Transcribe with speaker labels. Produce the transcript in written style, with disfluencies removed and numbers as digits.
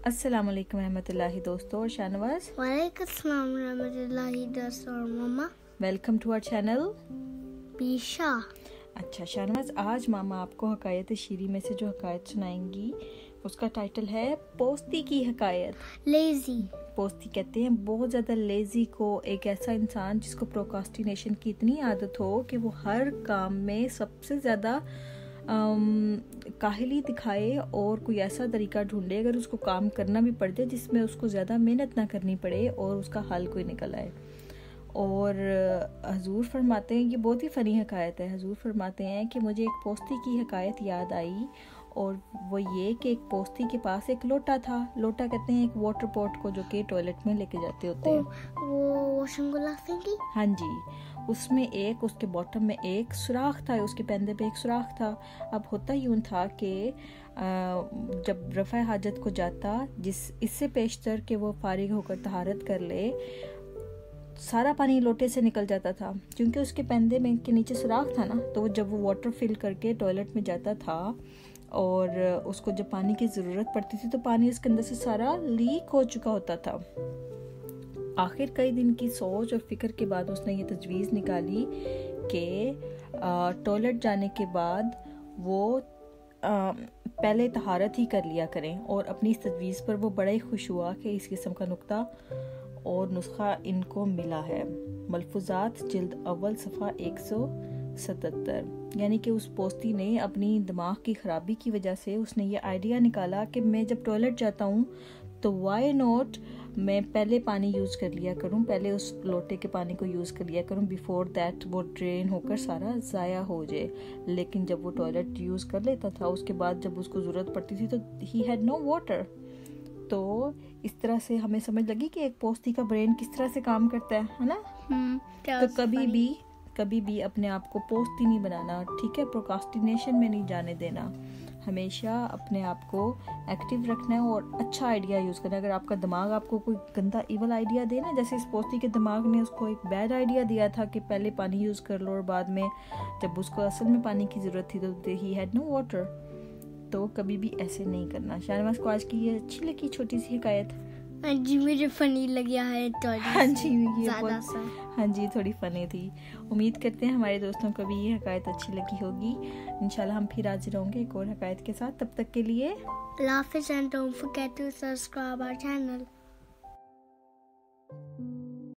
Speaker 1: अस्सलाम वालेकुम रहमतुल्लाहि दोस्तों और शाहनवाज।
Speaker 2: वालेकुम अस्सलाम रहमतुल्लाहि दोस्तों और मामा।
Speaker 1: वेलकम टू आवर चैनल
Speaker 2: पीशा।
Speaker 1: अच्छा शाहनवाज, आज मामा आपको हकायत शीरी में से जो हकायत सुनाएंगी उसका टाइटल है पोस्ती की हकायत।
Speaker 2: लेजी।
Speaker 1: पोस्ती कहते हैं बहुत ज़्यादा लेज़ी को, एक ऐसा इंसान जिसको प्रोकास्टिनेशन की इतनी आदत हो कि वो हर काम में सबसे ज़्यादा काहली दिखाए और कोई ऐसा तरीका ढूंढे अगर उसको काम करना भी पड़ जाए जिसमें उसको ज़्यादा मेहनत ना करनी पड़े और उसका हल कोई निकल आए। और हजूर फरमाते हैं, ये बहुत ही फ़नी हकायत है। हजूर फरमाते हैं कि मुझे एक पोस्ती की हकायत याद आई और वो ये कि एक पोस्ती के पास एक लोटा था। लोटा कहते हैं एक वाटर पॉट को जो कि टॉयलेट में लेके जाते होते हैं।
Speaker 2: वो वॉशिंग ग्लास की?
Speaker 1: हाँ जी। उसमें एक, उसके बॉटम में एक सुराख था, उसके पैंदे पे एक सुराख था। अब होता यूँ था कि जब रफ़ा हाजत को जाता, इससे पेशतर कि वो फारिग होकर तहारत कर ले, सारा पानी लोटे से निकल जाता था क्योंकि उसके पैंदे में के नीचे सुराख था ना। तो जब वो वाटर फिल करके टॉयलेट में जाता था और उसको जब पानी की ज़रूरत पड़ती थी तो पानी उसके अंदर से सारा लीक हो चुका होता था। आखिर कई दिन की सोच और फिक्र के बाद उसने ये तजवीज़ निकाली कि टॉयलेट जाने के बाद वो पहले तहारत ही कर लिया करें। और अपनी इस तजवीज़ पर वो बड़ा ही खुश हुआ कि इस किस्म का नुक्ता और नुस्खा इनको मिला है। मलफूजात जिल्द अव्वल सफ़ा 177। यानी कि उस पोस्ती ने अपनी दिमाग की ख़राबी की वजह से उसने ये आइडिया निकाला कि मैं जब टॉयलेट जाता हूँ तो वाई नॉट मैं पहले पानी यूज़ कर लिया करूँ, पहले उस लोटे के पानी को यूज़ कर लिया करूँ बिफोर दैट वो ड्रेन होकर सारा ज़ाया हो जाए। लेकिन जब वो टॉयलेट यूज़ कर लेता था उसके बाद जब उसको ज़रूरत पड़ती थी तो ही हैड नो वाटर। तो इस तरह से हमें समझ लगी कि एक पोस्ती का ब्रेन किस तरह से काम करता है ना। तो कभी भी अपने आप को पोस्ती नहीं बनाना, ठीक है। प्रोकास्टिनेशन में नहीं जाने देना, हमेशा अपने आप को एक्टिव रखना है और अच्छा आइडिया यूज़ करना है। अगर आपका दिमाग आपको कोई गंदा इवल आइडिया दे ना, जैसे इस पोस्ती के दिमाग ने उसको एक बैड आइडिया दिया था कि पहले पानी यूज़ कर लो और बाद में जब उसको असल में पानी की ज़रूरत थी तो ही हैड नो वाटर। तो कभी भी ऐसे नहीं करना। शाहनवाज को आज की ये अच्छी लगी छोटी सी हिकायत?
Speaker 2: हाँ जी, मुझे फनी लगा है।
Speaker 1: हाँ जी, ये हाँ जी थोड़ी फनी थी। उम्मीद करते हैं हमारे दोस्तों को भी ये हकायत अच्छी लगी होगी। इंशाल्लाह हम फिर हाजिर होंगे एक और हकायत के साथ। तब तक के लिए
Speaker 2: अल्लाह हाफ़िज़ and don't forget to subscribe our channel.